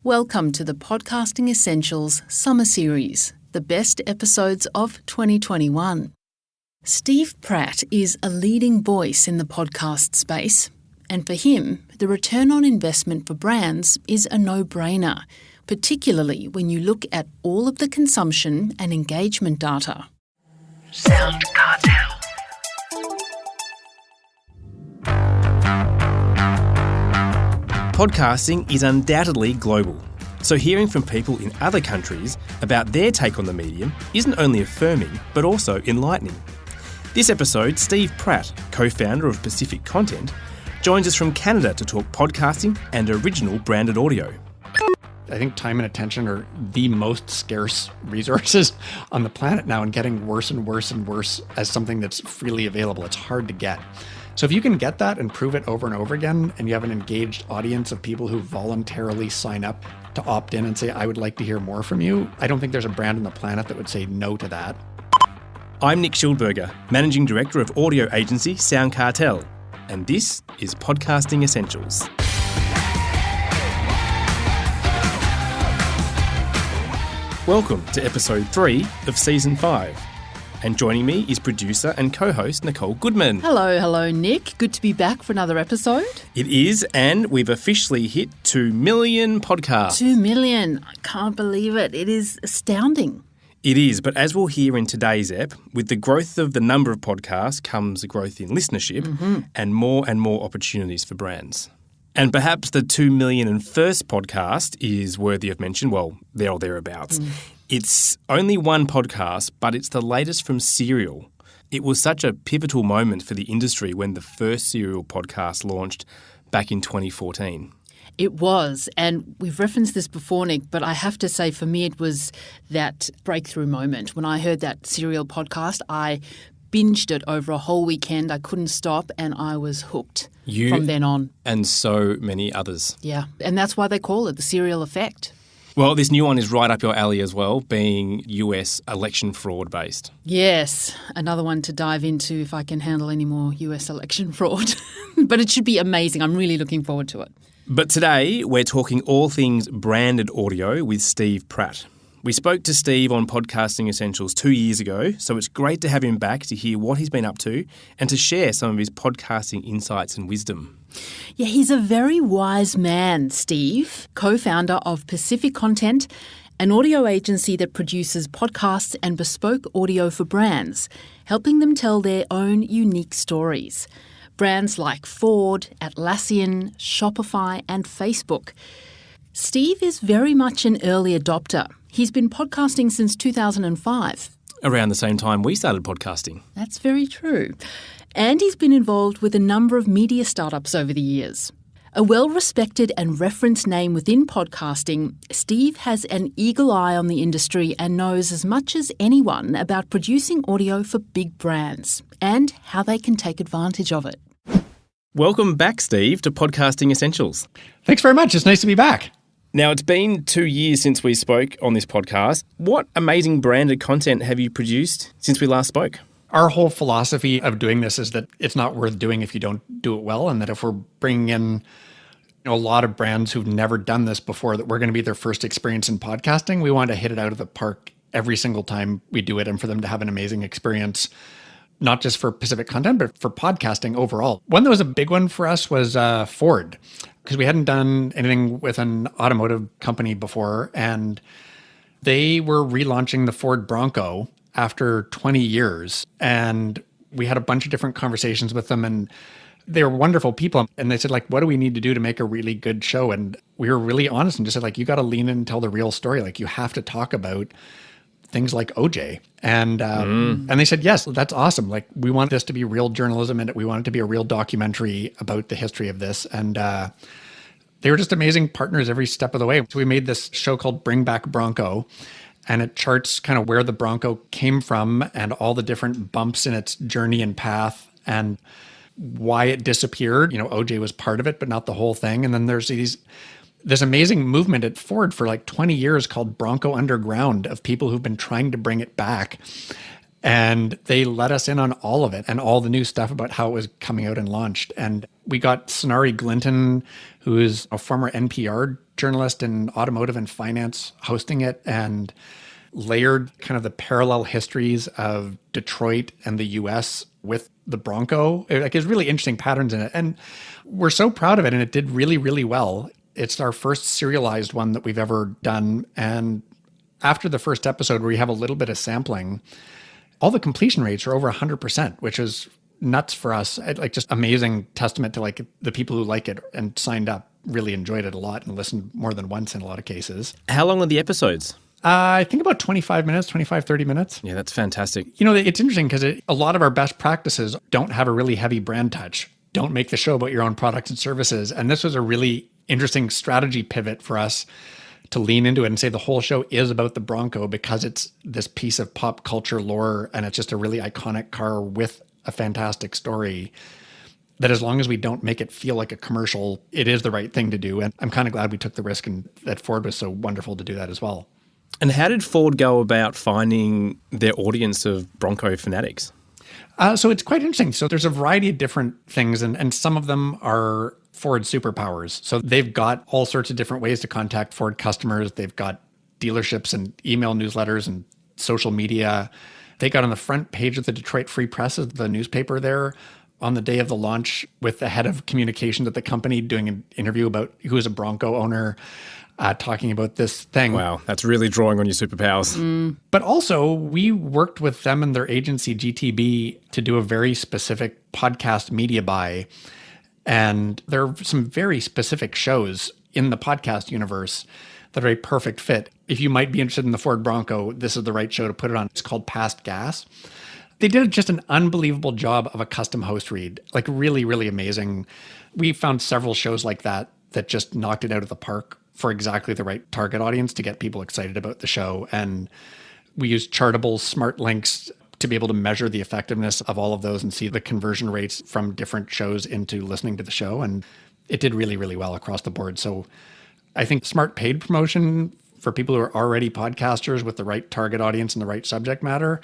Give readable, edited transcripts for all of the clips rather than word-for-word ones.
Welcome to the Podcasting Essentials Summer Series, the best episodes of 2021. Steve Pratt is a leading voice in the podcast space, and for him, the return on investment for brands is a no-brainer, particularly when you look at all of the consumption and engagement data. SoundCartel. Podcasting is undoubtedly global, so hearing from people in other countries about their take on the medium isn't only affirming, but also enlightening. This episode, Steve Pratt, co-founder of Pacific Content, joins us from Canada to talk podcasting and original branded audio. I think time and attention are the most scarce resources on the planet now, and getting worse and worse and worse as something that's freely available. It's hard to get. So if you can get that and prove it over and over again, and you have an engaged audience of people who voluntarily sign up to opt in and say, I would like to hear more from you, I don't think there's a brand on the planet that would say no to that. I'm Nick Schildberger, Managing Director of audio agency SoundCartel, and this is Podcasting Essentials. Welcome to episode 3 of season 5. And joining me is producer and co-host Nicole Goodman. Hello, Nick. Good to be back for another episode. It is, and we've officially hit 2 million podcasts. 2 million. I can't believe it. It is astounding. It is, but as we'll hear in today's ep, with the growth of the number of podcasts comes a growth in listenership and more opportunities for brands. And perhaps the 2 million and first podcast is worthy of mention, well, there or thereabouts. It's only one podcast, but it's the latest from Serial. It was such a pivotal moment for the industry when the first Serial podcast launched back in 2014. It was, and we've referenced this before, Nick, but I have to say for me it was that breakthrough moment. When I heard that Serial podcast, I binged it over a whole weekend. I couldn't stop and I was hooked from then on. And so many others. Yeah, and that's why they call it the Serial effect. Well, this new one is right up your alley as well, being US election fraud based. Yes, another one to dive into if I can handle any more US election fraud. But it should be amazing. I'm really looking forward to it. But today we're talking all things branded audio with Steve Pratt. We spoke to Steve on Podcasting Essentials 2 years ago, so it's great to have him back to hear what he's been up to and to share some of his podcasting insights and wisdom. Yeah, he's a very wise man, Steve, co-founder of Pacific Content, an audio agency that produces podcasts and bespoke audio for brands, helping them tell their own unique stories. Brands like Ford, Atlassian, Shopify and Facebook. Steve is very much an early adopter. He's been podcasting since 2005. Around the same time we started podcasting. That's very true. And he's been involved with a number of media startups over the years. A well-respected and referenced name within podcasting, Steve has an eagle eye on the industry and knows as much as anyone about producing audio for big brands and how they can take advantage of it. Welcome back, Steve, to Podcasting Essentials. Thanks very much. It's nice to be back. Now, it's been 2 years since we spoke on this podcast. What amazing branded content have you produced since we last spoke? Our whole philosophy of doing this is that it's not worth doing if you don't do it well, and that if we're bringing in a lot of brands who've never done this before, that we're going to be their first experience in podcasting, we want to hit it out of the park every single time we do it and for them to have an amazing experience, not just for Pacific Content, but for podcasting overall. One that was a big one for us was Ford, because we hadn't done anything with an automotive company before, and they were relaunching the Ford Bronco after 20 years. And we had a bunch of different conversations with them, and they were wonderful people. And they said, like, what do we need to do to make a really good show? And we were really honest and just said, like, you got to lean in and tell the real story. Like, you have to talk about things like OJ. And they said, yes, that's awesome. Like, we want this to be real journalism, and we want it to be a real documentary about the history of this. And they were just amazing partners every step of the way. So we made this show called Bring Back Bronco, and it charts kind of where the Bronco came from and all the different bumps in its journey and path and why it disappeared. You know, OJ was part of it, but not the whole thing. And then there's this amazing movement at Ford for like 20 years called Bronco Underground of people who've been trying to bring it back. And they let us in on all of it and all the new stuff about how it was coming out and launched. And we got Sonari Glinton, who is a former NPR journalist in automotive and finance, hosting it, and layered kind of the parallel histories of Detroit and the US with the Bronco. Like, there's really interesting patterns in it. And we're so proud of it. And it did really, really well. It's our first serialized one that we've ever done. And after the first episode, where we have a little bit of sampling, all the completion rates are over 100%, which is nuts for us. Like, just amazing testament to like the people who like it and signed up really enjoyed it a lot and listened more than once in a lot of cases. How long are the episodes? I think about 25 minutes, 25, 30 minutes. Yeah, that's fantastic. You know, it's interesting because a lot of our best practices don't have a really heavy brand touch. Don't make the show about your own products and services. And this was a really interesting strategy pivot for us to lean into it and say the whole show is about the Bronco because it's this piece of pop culture lore and it's just a really iconic car with a fantastic story, that as long as we don't make it feel like a commercial, it is the right thing to do. And I'm kind of glad we took the risk and that Ford was so wonderful to do that as well. And how did Ford go about finding their audience of Bronco fanatics? So it's quite interesting. So there's a variety of different things, and some of them are Ford superpowers. So they've got all sorts of different ways to contact Ford customers. They've got dealerships and email newsletters and social media. They got on the front page of the Detroit Free Press, the newspaper there, on the day of the launch with the head of communications at the company doing an interview about who is a Bronco owner, talking about this thing. Wow, that's really drawing on your superpowers. But also, we worked with them and their agency, GTB, to do a very specific podcast media buy. And there are some very specific shows in the podcast universe that are a perfect fit. If you might be interested in the Ford Bronco, this is the right show to put it on. It's called Past Gas. They did just an unbelievable job of a custom host read, like really, really amazing. We found several shows like that just knocked it out of the park for exactly the right target audience to get people excited about the show. And we used Chartable's smart links to be able to measure the effectiveness of all of those and see the conversion rates from different shows into listening to the show. And it did really, really well across the board. So I think smart paid promotion for people who are already podcasters with the right target audience and the right subject matter,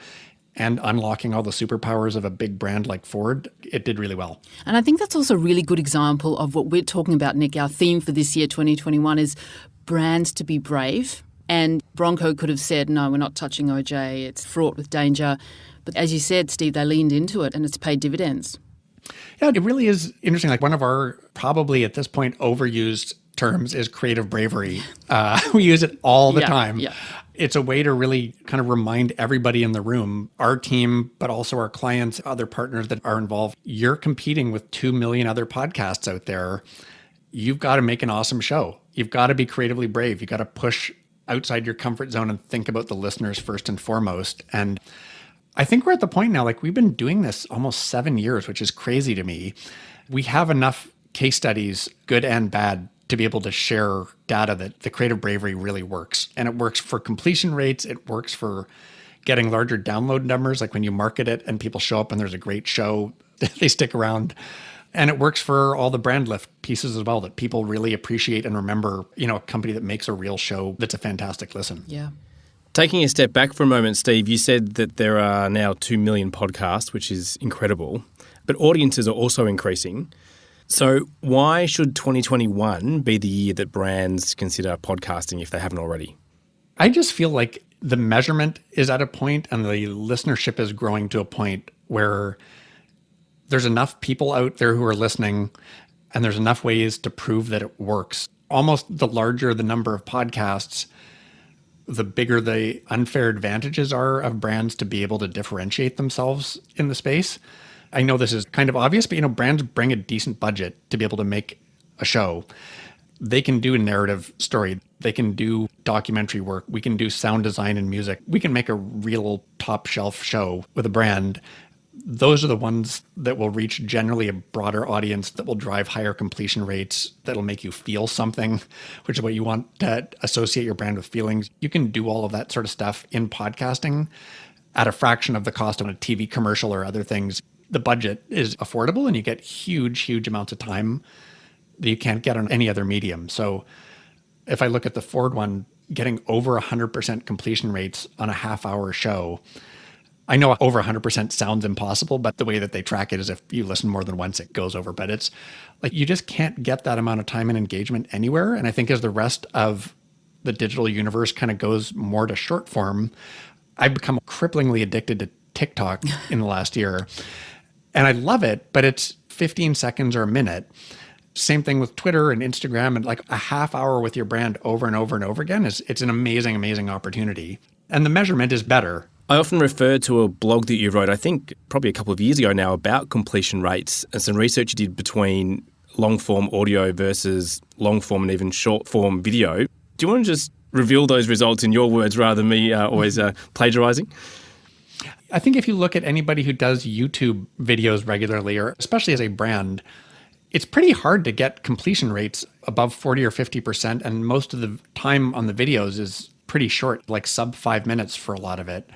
and unlocking all the superpowers of a big brand like Ford, it did really well. And I think that's also a really good example of what we're talking about, Nick. Our theme for this year, 2021, is brands to be brave. And Bronco could have said, no, we're not touching OJ. It's fraught with danger. But as you said, Steve, they leaned into it and it's paid dividends. Yeah, it really is interesting. Like, one of our probably at this point overused terms is creative bravery. We use it all the time. Yeah. It's a way to really kind of remind everybody in the room, our team, but also our clients, other partners that are involved. You're competing with 2 million other podcasts out there. You've got to make an awesome show. You've got to be creatively brave. You've got to push outside your comfort zone and think about the listeners first and foremost. And I think we're at the point now, like, we've been doing this almost 7 years, which is crazy to me. We have enough case studies, good and bad, to be able to share data that the creative bravery really works. And it works for completion rates. It works for getting larger download numbers. Like, when you market it and people show up and there's a great show, they stick around. And it works for all the brand lift pieces as well, that people really appreciate and remember, you know, a company that makes a real show that's a fantastic listen. Yeah. Taking a step back for a moment, Steve, you said that there are now 2 million podcasts, which is incredible, but audiences are also increasing. So why should 2021 be the year that brands consider podcasting if they haven't already? I just feel like the measurement is at a point and the listenership is growing to a point where there's enough people out there who are listening and there's enough ways to prove that it works. Almost the larger the number of podcasts, the bigger the unfair advantages are of brands to be able to differentiate themselves in the space. I know this is kind of obvious, but, you know, brands bring a decent budget to be able to make a show. They can do a narrative story. They can do documentary work. We can do sound design and music. We can make a real top shelf show with a brand. Those are the ones that will reach generally a broader audience, that will drive higher completion rates, that'll make you feel something, which is what you want to associate your brand with, feelings. You can do all of that sort of stuff in podcasting at a fraction of the cost of a TV commercial or other things. The budget is affordable and you get huge, huge amounts of time that you can't get on any other medium. So if I look at the Ford one, getting over 100% completion rates on a half-hour show, I know over 100% sounds impossible, but the way that they track it is if you listen more than once, it goes over. But it's like you just can't get that amount of time and engagement anywhere. And I think as the rest of the digital universe kind of goes more to short form, I've become cripplingly addicted to TikTok in the last year. And I love it, but it's 15 seconds or a minute. Same thing with Twitter and Instagram, and like a half hour with your brand over and over and over again it's an amazing, amazing opportunity. And the measurement is better. I often refer to a blog that you wrote, I think probably a couple of years ago now, about completion rates and some research you did between long-form audio versus long-form and even short-form video. Do you want to just reveal those results in your words rather than me always plagiarizing? I think if you look at anybody who does YouTube videos regularly, or especially as a brand, it's pretty hard to get completion rates above 40 or 50%. And most of the time on the videos is pretty short, like sub 5 minutes for a lot of it.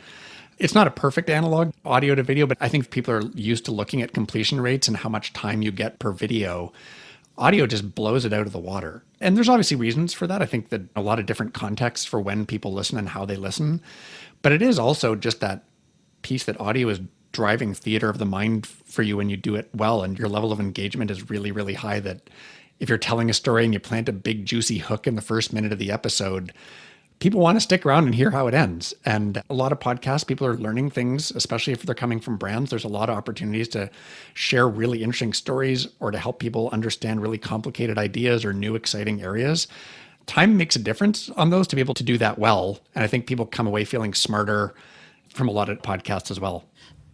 It's not a perfect analog audio to video, but I think people are used to looking at completion rates and how much time you get per video. Audio just blows it out of the water. And there's obviously reasons for that. I think that a lot of different contexts for when people listen and how they listen. But it is also just that piece that audio is driving theater of the mind for you when you do it well. And your level of engagement is really, really high, that if you're telling a story and you plant a big juicy hook in the first minute of the episode, people want to stick around and hear how it ends. And a lot of podcasts, people are learning things, especially if they're coming from brands. There's a lot of opportunities to share really interesting stories or to help people understand really complicated ideas or new exciting areas. Time makes a difference on those to be able to do that well. And I think people come away feeling smarter from a lot of podcasts as well.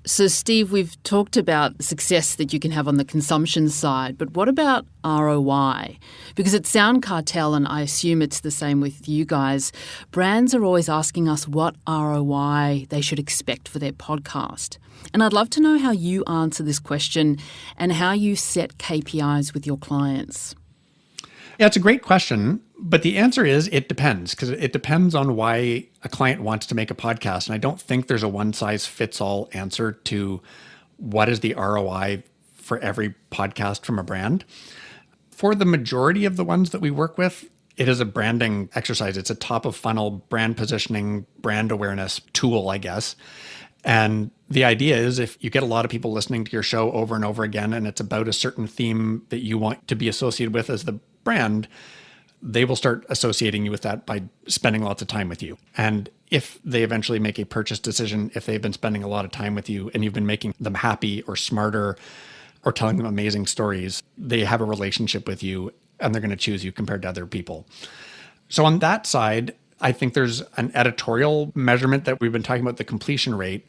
So, Steve, we've talked about success that you can have on the consumption side, but what about ROI? Because at SoundCartel, and I assume it's the same with you guys, brands are always asking us what ROI they should expect for their podcast. And I'd love to know how you answer this question and how you set KPIs with your clients. Yeah, it's a great question. But the answer is it depends, because it depends on why a client wants to make a podcast. And I don't think there's a one-size-fits-all answer to what is the ROI for every podcast from a brand. For the majority of the ones that we work with, it is a branding exercise. It's a top-of-funnel brand positioning, brand awareness tool, I guess. And the idea is if you get a lot of people listening to your show over and over again, and it's about a certain theme that you want to be associated with as the brand, they will start associating you with that by spending lots of time with you. And if they eventually make a purchase decision, if they've been spending a lot of time with you and you've been making them happy or smarter or telling them amazing stories, they have a relationship with you and they're going to choose you compared to other people. So on that side, I think there's an editorial measurement that we've been talking about, the completion rate,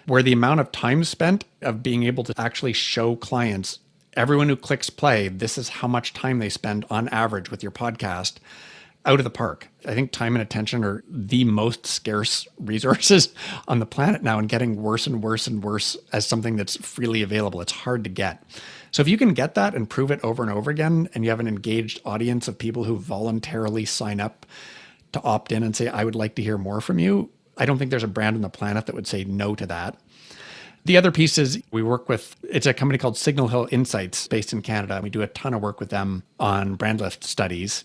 where the amount of time spent of being able to actually show clients, everyone who clicks play, this is how much time they spend on average with your podcast, out of the park. I think time and attention are the most scarce resources on the planet now, and getting worse and worse and worse as something that's freely available. It's hard to get. So if you can get that and prove it over and over again, and you have an engaged audience of people who voluntarily sign up to opt in and say, I would like to hear more from you, I don't think there's a brand on the planet that would say no to that. The other piece is we work with, it's a company called Signal Hill Insights based in Canada. We do a ton of work with them on brand lift studies,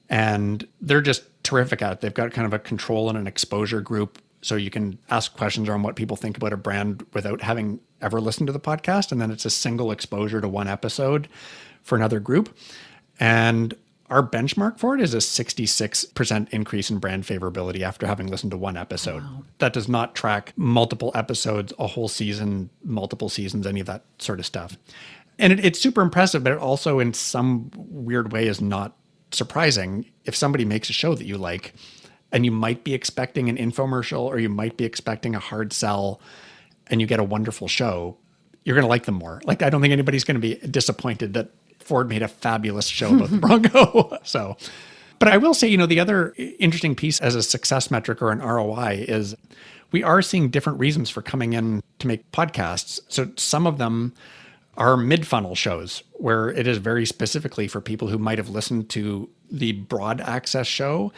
and they're just terrific at it. They've got kind of a control and an exposure group, so you can ask questions on what people think about a brand without having ever listened to the podcast. And then it's a single exposure to one episode for another group. And our benchmark for it is a 66% increase in brand favorability after having listened to one episode. Wow. That does not track multiple episodes, a whole season, multiple seasons, any of that sort of stuff. And it's super impressive, but it also in some weird way is not surprising. If somebody makes a show that you like, and you might be expecting an infomercial or you might be expecting a hard sell, and you get a wonderful show, you're going to like them more. Like, I don't think anybody's going to be disappointed that Ford made a fabulous show about the Bronco. So, but I will say, the other interesting piece as a success metric or an ROI is we are seeing different reasons for coming in to make podcasts. So some of them are mid-funnel shows where it is very specifically for people who might have listened to the broad access show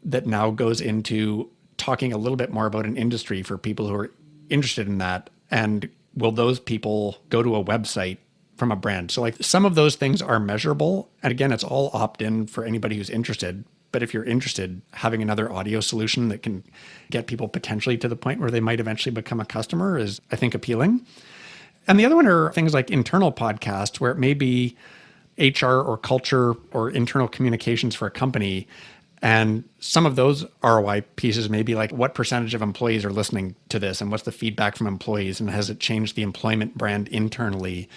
that now goes into talking a little bit more about an industry for people who are interested in that. And will those people go to a website from a brand? So like some of those things are measurable. And again, it's all opt-in for anybody who's interested. But if you're interested, having another audio solution that can get people potentially to the point where they might eventually become a customer is, I think, appealing. And the other one are things like internal podcasts, where it may be HR or culture or internal communications for a company. And some of those ROI pieces may be like, what percentage of employees are listening to this? And what's the feedback from employees? And has it changed the employment brand internally?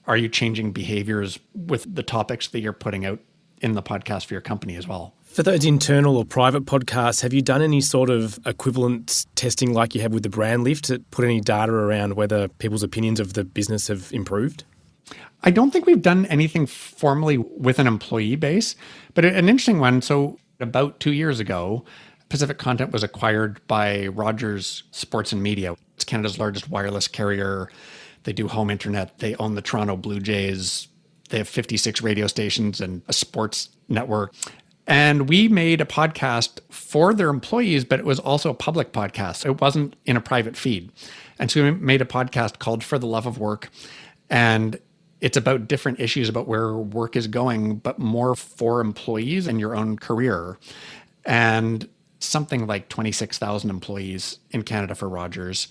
Are you changing behaviors with the topics that you're putting out in the podcast for your company as well? For those internal or private podcasts, have you done any sort of equivalent testing like you have with the brand lift to put any data around whether people's opinions of the business have improved? I don't think we've done anything formally with an employee base, but an interesting one. So about 2 years ago, Pacific Content was acquired by Rogers Sports and Media. It's Canada's largest wireless carrier. They do home internet. They own the Toronto Blue Jays. They have 56 radio stations and a sports network. And we made a podcast for their employees, but it was also a public podcast. It wasn't in a private feed. And so we made a podcast called For the Love of Work. And it's about different issues about where work is going, but more for employees and your own career. And something like 26,000 employees in Canada for Rogers.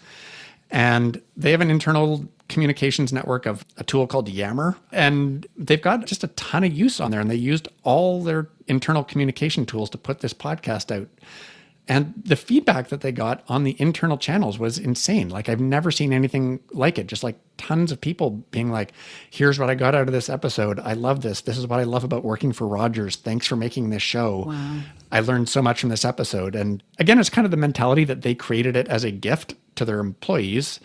And they have an internal communications network of a tool called Yammer. And they've got just a ton of use on there. And they used all their internal communication tools to put this podcast out. And the feedback that they got on the internal channels was insane. Like, I've never seen anything like it. Just like tons of people being like, here's what I got out of this episode. I love this. This is what I love about working for Rogers. Thanks for making this show. Wow. I learned so much from this episode. And again, it's kind of the mentality that they created it as a gift to their employees,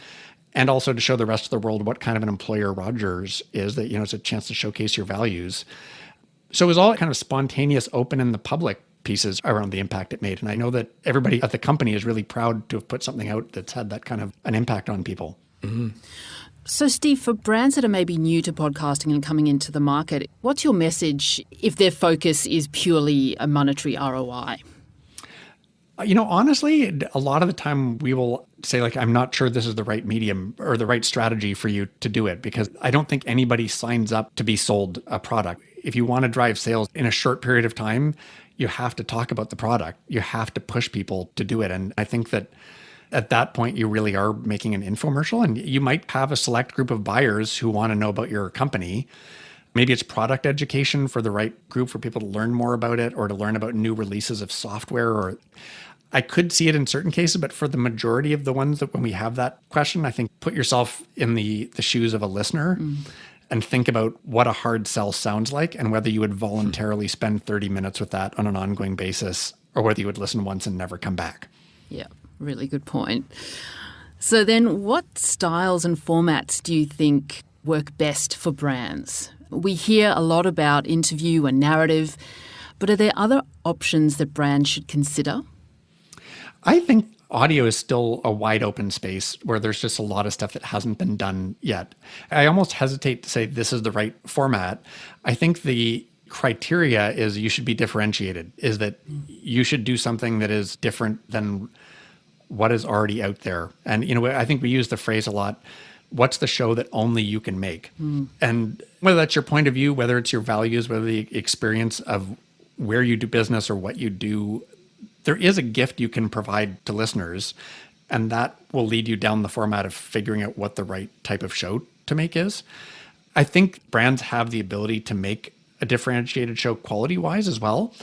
and also to show the rest of the world what kind of an employer Rogers is, that, it's a chance to showcase your values. So it was all kind of spontaneous, open in the public pieces around the impact it made. And I know that everybody at the company is really proud to have put something out that's had that kind of an impact on people. Mm-hmm. So, Steve, for brands that are maybe new to podcasting and coming into the market, what's your message if their focus is purely a monetary ROI? Honestly, a lot of the time we will say, like, I'm not sure this is the right medium or the right strategy for you to do it, because I don't think anybody signs up to be sold a product. If you want to drive sales in a short period of time, you have to talk about the product. You have to push people to do it. And I think that at that point, you really are making an infomercial, and you might have a select group of buyers who want to know about your company. Maybe it's product education for the right group for people to learn more about it, or to learn about new releases of software. Or I could see it in certain cases, but for the majority of the ones that when we have that question, I think put yourself in the shoes of a listener and think about what a hard sell sounds like, and whether you would voluntarily spend 30 minutes with that on an ongoing basis, or whether you would listen once and never come back. Yeah, really good point. So then what styles and formats do you think work best for brands? We hear a lot about interview and narrative, but are there other options that brands should consider? I think audio is still a wide open space where there's just a lot of stuff that hasn't been done yet. I almost hesitate to say this is the right format. I think the criteria is you should be differentiated, is that you should do something that is different than what is already out there. And, I think we use the phrase a lot, what's the show that only you can make? And whether that's your point of view, whether it's your values, whether the experience of where you do business or what you do, there is a gift you can provide to listeners, and that will lead you down the format of figuring out what the right type of show to make is. I think brands have the ability to make a differentiated show quality-wise as well.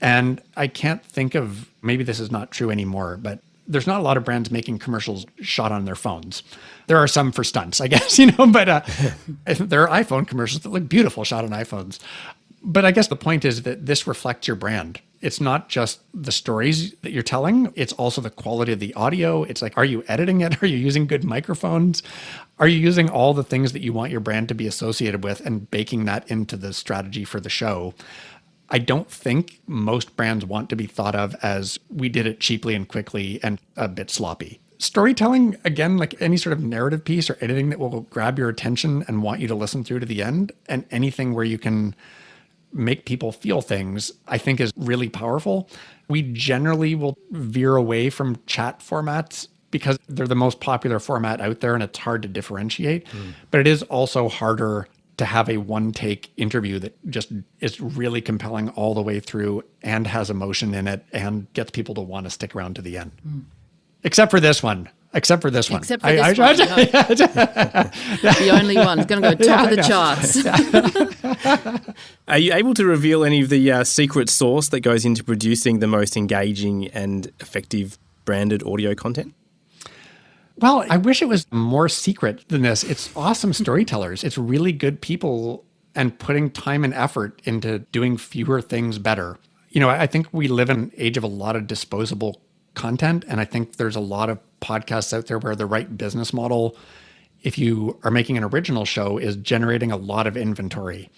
And I can't think of, maybe this is not true anymore, but there's not a lot of brands making commercials shot on their phones. There are some for stunts, I guess, but there are iPhone commercials that look beautiful shot on iPhones. But I guess the point is that this reflects your brand. It's not just the stories that you're telling. It's also the quality of the audio. It's like, are you editing it? Are you using good microphones? Are you using all the things that you want your brand to be associated with and baking that into the strategy for the show? I don't think most brands want to be thought of as we did it cheaply and quickly and a bit sloppy. Storytelling, again, like any sort of narrative piece or anything that will grab your attention and want you to listen through to the end, and anything where you can make people feel things, I think is really powerful. We generally will veer away from chat formats because they're the most popular format out there and it's hard to differentiate. But it is also harder to have a one-take interview that just is really compelling all the way through and has emotion in it and gets people to want to stick around to the end. Except for this one. Except for this one. The only one. It's going to go top of the charts. Are you able to reveal any of the secret sauce that goes into producing the most engaging and effective branded audio content? Well, I wish it was more secret than this. It's awesome storytellers. It's really good people and putting time and effort into doing fewer things better. I think we live in an age of a lot of disposable content. And I think there's a lot of podcasts out there where the right business model, if you are making an original show, is generating a lot of inventory.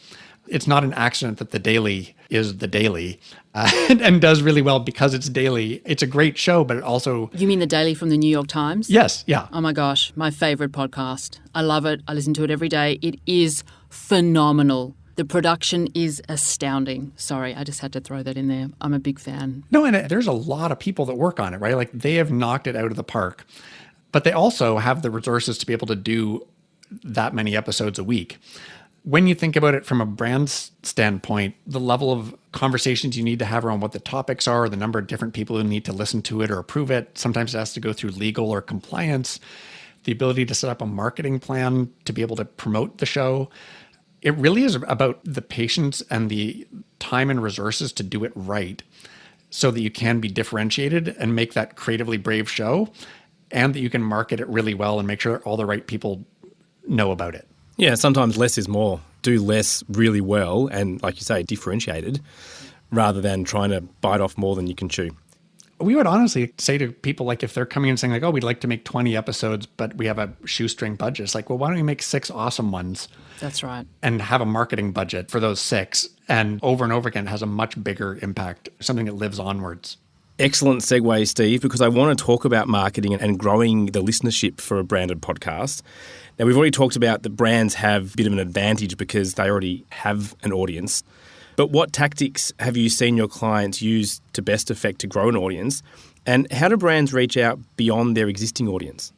It's not an accident that The Daily is The Daily and does really well because it's daily. It's a great show, but it also... You mean The Daily from the New York Times? Yes, yeah. Oh my gosh, my favorite podcast. I love it. I listen to it every day. It is phenomenal. The production is astounding. Sorry, I just had to throw that in there. I'm a big fan. No, and there's a lot of people that work on it, right? Like they have knocked it out of the park, but they also have the resources to be able to do that many episodes a week. When you think about it from a brand standpoint, the level of conversations you need to have around what the topics are, the number of different people who need to listen to it or approve it, sometimes it has to go through legal or compliance, the ability to set up a marketing plan to be able to promote the show. It really is about the patience and the time and resources to do it right so that you can be differentiated and make that creatively brave show and that you can market it really well and make sure all the right people know about it. Yeah, sometimes less is more. Do less really well and, like you say, differentiated rather than trying to bite off more than you can chew. We would honestly say to people, like if they're coming in saying like, oh, we'd like to make 20 episodes, but we have a shoestring budget. It's like, well, why don't we make 6 awesome ones? That's right. And have a marketing budget for those 6 and over again has a much bigger impact, something that lives onwards. Excellent segue, Steve, because I want to talk about marketing and growing the listenership for a branded podcast. Now, we've already talked about that brands have a bit of an advantage because they already have an audience. But what tactics have you seen your clients use to best effect to grow an audience? And how do brands reach out beyond their existing audience?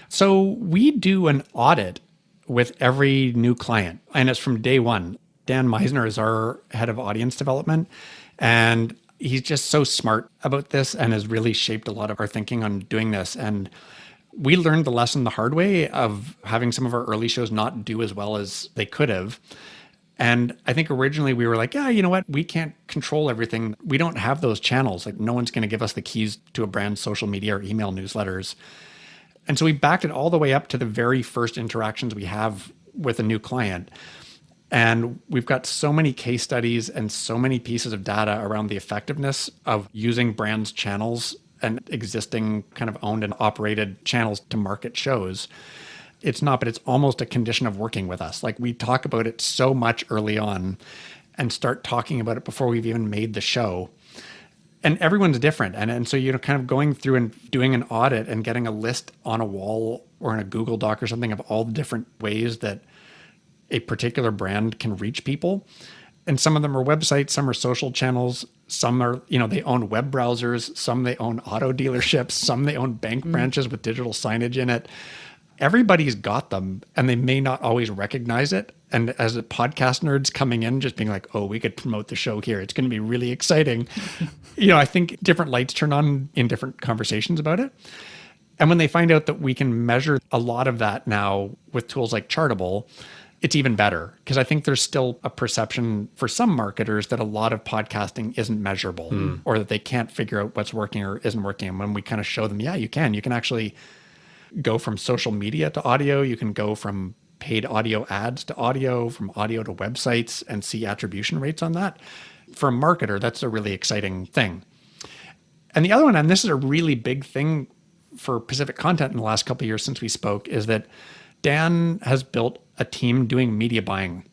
So we do an audit with every new client, and it's from day one. Dan Meisner is our head of audience development, and he's just so smart about this and has really shaped a lot of our thinking on doing this. And we learned the lesson the hard way of having some of our early shows not do as well as they could have. And I think originally we were like, yeah, you know what? We can't control everything. We don't have those channels. Like no one's going to give us the keys to a brand's social media or email newsletters. And so we backed it all the way up to the very first interactions we have with a new client. And we've got so many case studies and so many pieces of data around the effectiveness of using brands' channels and existing kind of owned and operated channels to market shows. It's not, but it's almost a condition of working with us. Like we talk about it so much early on and start talking about it before we've even made the show. And everyone's different. And so, kind of going through and doing an audit and getting a list on a wall or in a Google Doc or something of all the different ways that a particular brand can reach people. And some of them are websites, some are social channels, some are, they own web browsers, some they own auto dealerships, some they own bank branches with digital signage in it. Everybody's got them and they may not always recognize it. And as a podcast nerds coming in, just being like, oh, we could promote the show here. It's going to be really exciting. I think different lights turn on in different conversations about it. And when they find out that we can measure a lot of that now with tools like Chartable, it's even better because I think there's still a perception for some marketers that a lot of podcasting isn't measurable or that they can't figure out what's working or isn't working. And when we kind of show them, yeah, you can actually go from social media to audio. You can go from paid audio ads to audio, from audio to websites and see attribution rates on that. For a marketer, that's a really exciting thing. And the other one, and this is a really big thing for Pacific Content in the last couple of years since we spoke, is that Dan has built a team doing media buying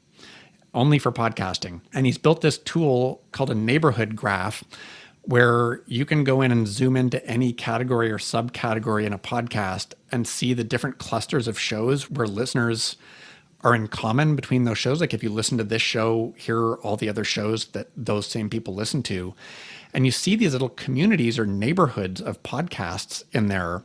only for podcasting. And he's built this tool called a neighborhood graph where you can go in and zoom into any category or subcategory in a podcast and see the different clusters of shows where listeners are in common between those shows. Like if you listen to this show, here are all the other shows that those same people listen to. And you see these little communities or neighborhoods of podcasts in there.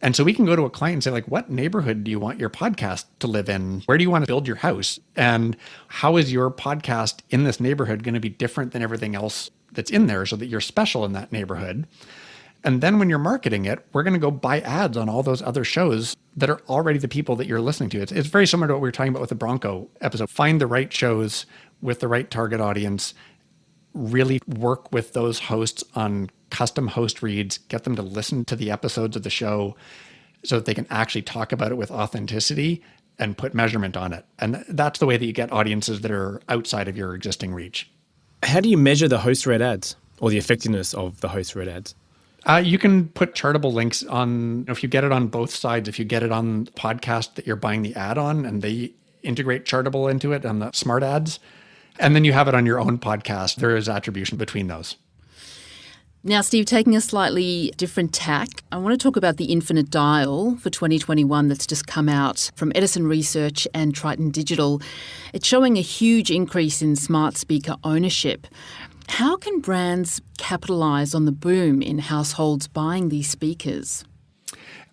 And so we can go to a client and say, like, what neighborhood do you want your podcast to live in? Where do you want to build your house? And how is your podcast in this neighborhood going to be different than everything else that's in there so that you're special in that neighborhood? And then when you're marketing it, we're going to go buy ads on all those other shows that are already the people that you're listening to. It's very similar to what we were talking about with the Bronco episode. Find the right shows with the right target audience, really work with those hosts on custom host reads, get them to listen to the episodes of the show so that they can actually talk about it with authenticity and put measurement on it. And that's the way that you get audiences that are outside of your existing reach. How do you measure the host-read ads or the effectiveness of the host-read ads? You can put chartable links on, if you get it on both sides, if you get it on the podcast that you're buying the ad on and they integrate chartable into it on the smart ads, and then you have it on your own podcast, there is attribution between those. Now, Steve, taking a slightly different tack, I want to talk about the Infinite Dial for 2021 that's just come out from Edison Research and Triton Digital. It's showing a huge increase in smart speaker ownership. How can brands capitalize on the boom in households buying these speakers?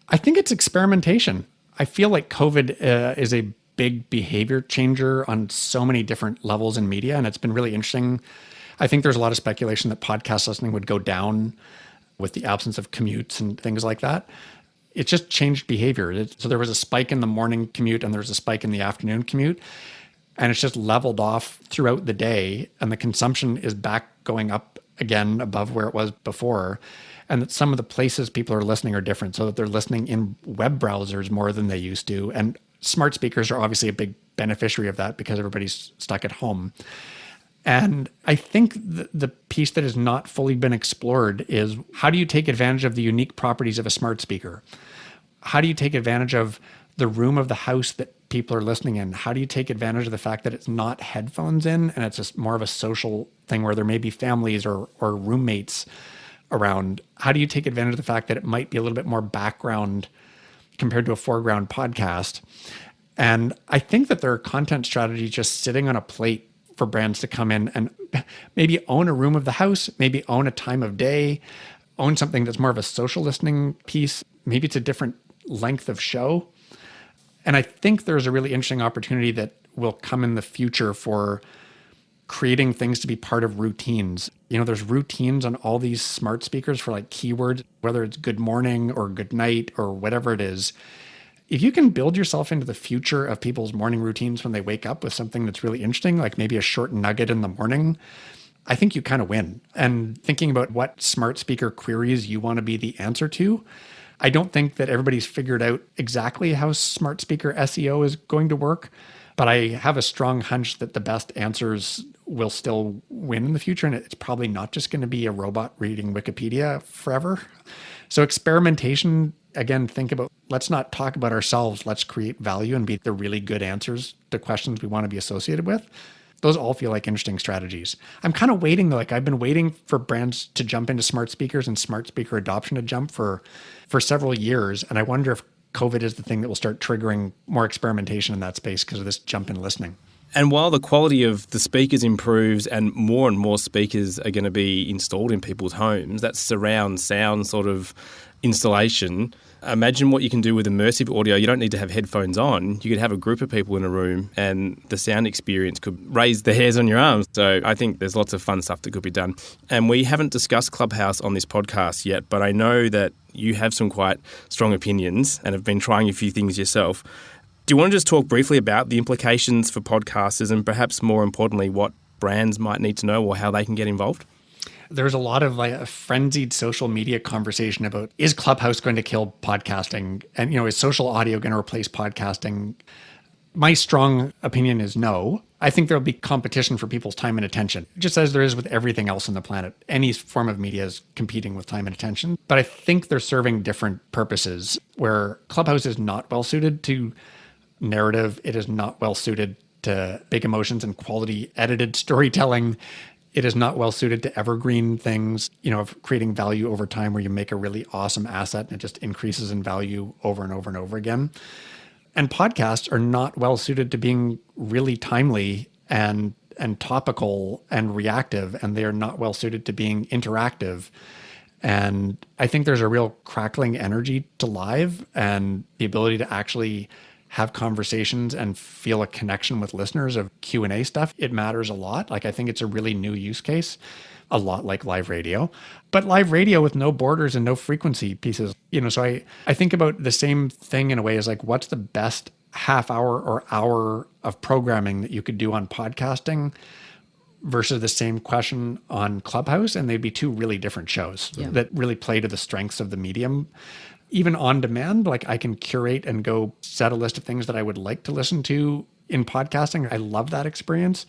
I think it's experimentation. I feel like COVID is a big behavior changer on so many different levels in media, and it's been really interesting. I think there's a lot of speculation that podcast listening would go down with the absence of commutes and things like that. It just changed behavior. So there was a spike in the morning commute and there's a spike in the afternoon commute. And it's just leveled off throughout the day. And the consumption is back going up again above where it was before. And that some of the places people are listening are different, so that they're listening in web browsers more than they used to. And smart speakers are obviously a big beneficiary of that because everybody's stuck at home. And I think the piece that has not fully been explored is, how do you take advantage of the unique properties of a smart speaker? How do you take advantage of the room of the house that people are listening in? How do you take advantage of the fact that it's not headphones in and it's just more of a social thing where there may be families or roommates around? How do you take advantage of the fact that it might be a little bit more background compared to a foreground podcast? And I think that there are content strategies just sitting on a plate for brands to come in and maybe own a room of the house, maybe own a time of day, own something that's more of a social listening piece. Maybe it's a different length of show. And I think there's a really interesting opportunity that will come in the future for creating things to be part of routines. You know, there's routines on all these smart speakers for like keywords, whether it's good morning or good night or whatever it is. If you can build yourself into the future of people's morning routines when they wake up with something that's really interesting, like maybe a short nugget in the morning, I think you kind of win. And thinking about what smart speaker queries you want to be the answer to, I don't think that everybody's figured out exactly how smart speaker SEO is going to work, but I have a strong hunch that the best answers will still win in the future. And it's probably not just going to be a robot reading Wikipedia forever. So experimentation, again, think about, let's not talk about ourselves. Let's create value and be the really good answers to questions we want to be associated with. Those all feel like interesting strategies. I'm kind of waiting though. Like I've been waiting for brands to jump into smart speakers and smart speaker adoption to jump for several years. And I wonder if COVID is the thing that will start triggering more experimentation in that space because of this jump in listening. And while the quality of the speakers improves and more speakers are going to be installed in people's homes, that surround sound sort of installation, imagine what you can do with immersive audio. You don't need to have headphones on. You could have a group of people in a room and the sound experience could raise the hairs on your arms. So I think there's lots of fun stuff that could be done. And we haven't discussed Clubhouse on this podcast yet, but I know that you have some quite strong opinions and have been trying a few things yourself. Do you want to just talk briefly about the implications for podcasters and perhaps more importantly, what brands might need to know or how they can get involved? There's a lot of like a frenzied social media conversation about, is Clubhouse going to kill podcasting? And, you know, is social audio going to replace podcasting? My strong opinion is no. I think there'll be competition for people's time and attention, just as there is with everything else on the planet. Any form of media is competing with time and attention. But I think they're serving different purposes, where Clubhouse is not well suited to narrative. It is not well suited to big emotions and quality edited storytelling. It is not well suited to evergreen things, you know, of creating value over time where you make a really awesome asset and it just increases in value over and over and over again. And podcasts are not well suited to being really timely and topical and reactive, and they are not well suited to being interactive. And I think there's a real crackling energy to live, and the ability to actually have conversations and feel a connection with listeners of Q&A stuff. It matters a lot. Like, I think it's a really new use case, a lot like live radio, but live radio with no borders and no frequency pieces. So I think about the same thing in a way as like, what's the best half hour or hour of programming that you could do on podcasting versus the same question on Clubhouse? And they'd be two really different shows that really play to the strengths of the medium. Even on demand, like, I can curate and go set a list of things that I would like to listen to in podcasting. I love that experience.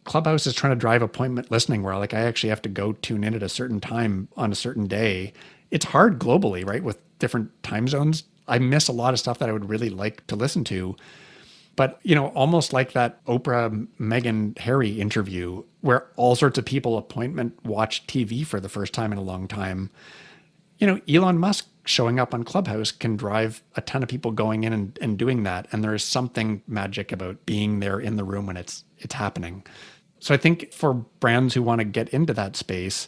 Clubhouse is trying to drive appointment listening where like I actually have to go tune in at a certain time on a certain day. It's hard globally, right? With different time zones. I miss a lot of stuff that I would really like to listen to. But, almost like that Oprah, Meghan, Harry interview where all sorts of people appointment watch TV for the first time in a long time. Elon Musk showing up on Clubhouse can drive a ton of people going in and doing that. And there is something magic about being there in the room when it's happening. So I think for brands who want to get into that space,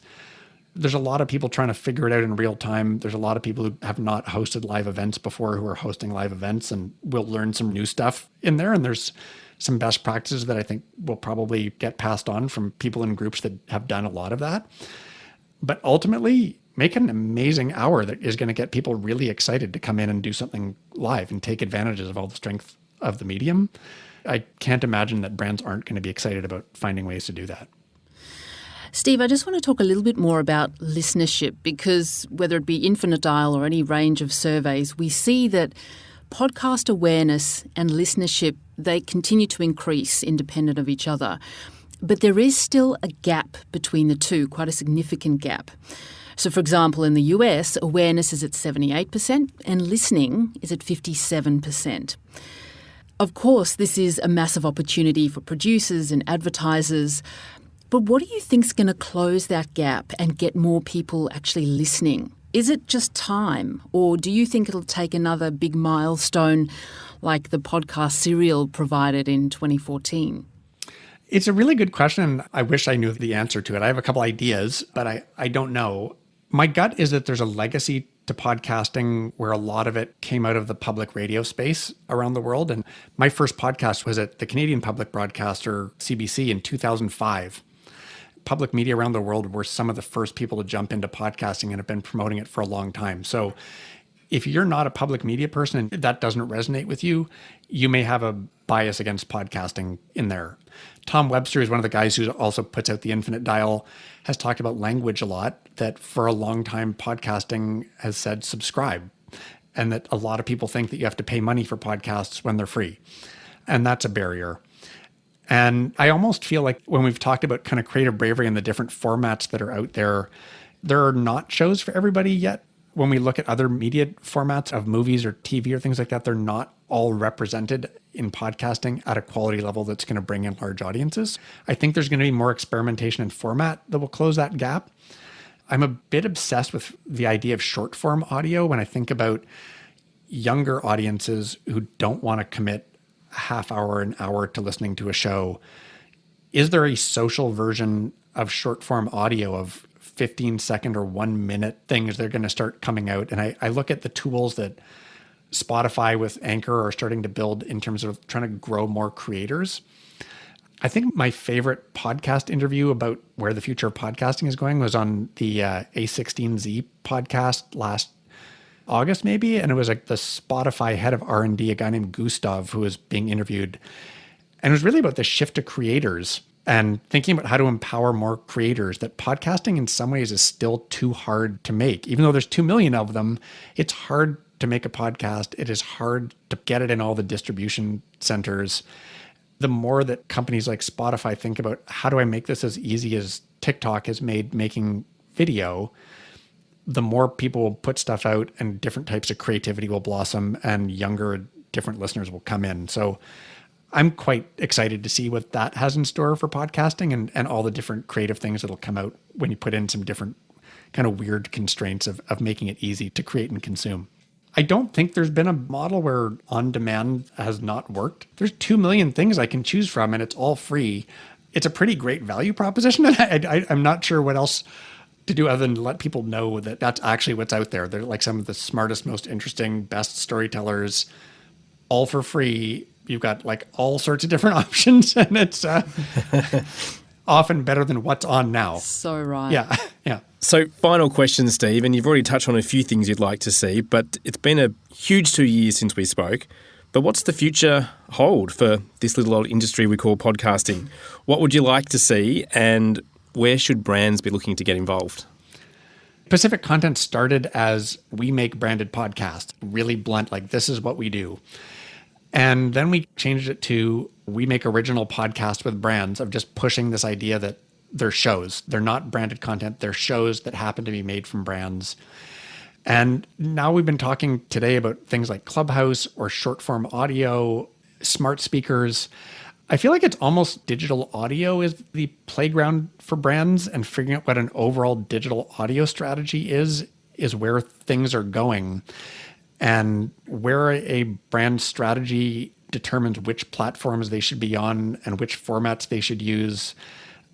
there's a lot of people trying to figure it out in real time. There's a lot of people who have not hosted live events before who are hosting live events, and we'll learn some new stuff in there. And there's some best practices that I think will probably get passed on from people in groups that have done a lot of that. But ultimately, make an amazing hour that is going to get people really excited to come in and do something live and take advantages of all the strength of the medium. I can't imagine that brands aren't going to be excited about finding ways to do that. Steve, I just want to talk a little bit more about listenership, because whether it be Infinite Dial or any range of surveys, we see that podcast awareness and listenership, they continue to increase independent of each other. But there is still a gap between the two, quite a significant gap. So, for example, in the US, awareness is at 78% and listening is at 57%. Of course, this is a massive opportunity for producers and advertisers. But what do you think is going to close that gap and get more people actually listening? Is it just time, or do you think it'll take another big milestone like the podcast Serial provided in 2014? It's a really good question. I wish I knew the answer to it. I have a couple ideas, but I don't know. My gut is that there's a legacy to podcasting where a lot of it came out of the public radio space around the world. And my first podcast was at the Canadian public broadcaster, CBC, in 2005. Public media around the world were some of the first people to jump into podcasting and have been promoting it for a long time. So if you're not a public media person and that doesn't resonate with you, you may have a bias against podcasting in there. Tom Webster is one of the guys who also puts out the Infinite Dial, has talked about language a lot, that for a long time podcasting has said subscribe, and that a lot of people think that you have to pay money for podcasts when they're free. And that's a barrier. And I almost feel like when we've talked about kind of creative bravery and the different formats that are out there, there are not shows for everybody yet. When we look at other media formats of movies or TV or things like that, they're not all represented in podcasting at a quality level that's going to bring in large audiences. I think there's going to be more experimentation in format that will close that gap. I'm a bit obsessed with the idea of short form audio when I think about younger audiences who don't want to commit a half hour, an hour to listening to a show. Is there a social version of short form audio of 15-second or 1 minute things that are going to start coming out? And I look at the tools that Spotify with Anchor are starting to build in terms of trying to grow more creators. I think my favorite podcast interview about where the future of podcasting is going was on the A16Z podcast last August, maybe. And it was like the Spotify head of R&D, a guy named Gustav, who was being interviewed. And it was really about the shift to creators and thinking about how to empower more creators, that podcasting in some ways is still too hard to make. Even though there's 2 million of them, it's hard to make a podcast. It is hard to get it in all the distribution centers. The more that companies like Spotify think about how do I make this as easy as TikTok has made making video, the more people will put stuff out and different types of creativity will blossom and younger, different listeners will come in. So I'm quite excited to see what that has in store for podcasting and all the different creative things that'll come out when you put in some different kind of weird constraints of making it easy to create and consume. I don't think there's been a model where on-demand has not worked. There's 2 million things I can choose from and it's all free. It's a pretty great value proposition. And I'm not sure what else to do other than let people know that that's actually what's out there. They're like some of the smartest, most interesting, best storytellers, all for free. You've got like all sorts of different options, and it's often better than what's on now. So right. Yeah, yeah. So final question, Steve, and you've already touched on a few things you'd like to see, but it's been a huge 2 years since we spoke. But what's the future hold for this little old industry we call podcasting? What would you like to see, and where should brands be looking to get involved? Pacific Content started as we make branded podcasts, really blunt, like this is what we do. And then we changed it to we make original podcasts with brands, of just pushing this idea that they're shows. They're not branded content. They're shows that happen to be made from brands. And now we've been talking today about things like Clubhouse or short form audio, smart speakers. I feel like it's almost digital audio is the playground for brands, and figuring out what an overall digital audio strategy is where things are going. And where a brand strategy determines which platforms they should be on and which formats they should use.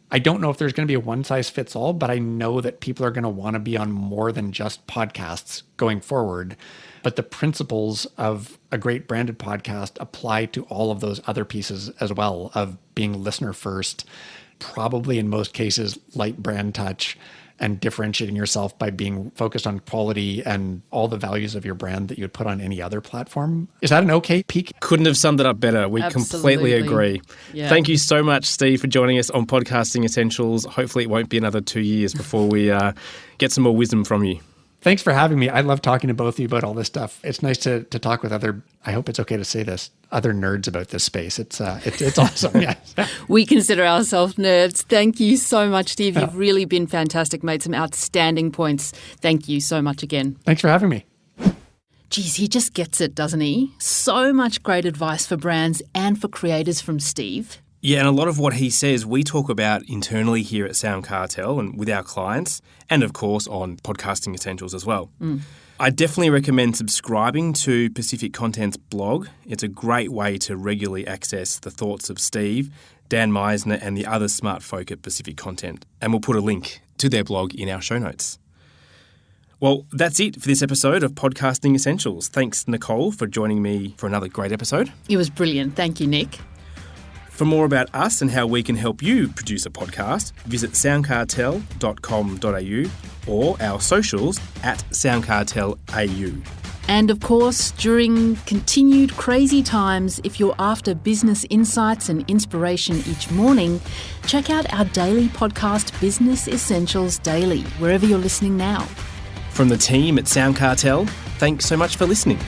I don't know if there's going to be a one size fits all, but I know that people are going to want to be on more than just podcasts going forward. But the principles of a great branded podcast apply to all of those other pieces as well, of being listener first, probably in most cases, light brand touch, and differentiating yourself by being focused on quality and all the values of your brand that you would put on any other platform. Is that an okay peak? Couldn't have summed it up better. We completely agree. Yeah. Thank you so much, Steve, for joining us on Podcasting Essentials. Hopefully it won't be another 2 years before we get some more wisdom from you. Thanks for having me. I love talking to both of you about all this stuff. It's nice to talk with other, I hope it's okay to say this, other nerds about this space. It's awesome. Yeah. We consider ourselves nerds. Thank you so much, Steve. You've really been fantastic, made some outstanding points. Thank you so much again. Thanks for having me. Geez, he just gets it, doesn't he? So much great advice for brands and for creators from Steve. Yeah, and a lot of what he says we talk about internally here at SoundCartel and with our clients, and of course on Podcasting Essentials as well. I definitely recommend subscribing to Pacific Content's blog. It's a great way to regularly access the thoughts of Steve, Dan Meisner and the other smart folk at Pacific Content. And we'll put a link to their blog in our show notes. Well, that's it for this episode of Podcasting Essentials. Thanks, Nicole, for joining me for another great episode. It was brilliant. Thank you, Nick. For more about us and how we can help you produce a podcast, visit soundcartel.com.au or our socials at soundcartelAU. And of course, during continued crazy times, if you're after business insights and inspiration each morning, check out our daily podcast, Business Essentials Daily, wherever you're listening now. From the team at SoundCartel, thanks so much for listening.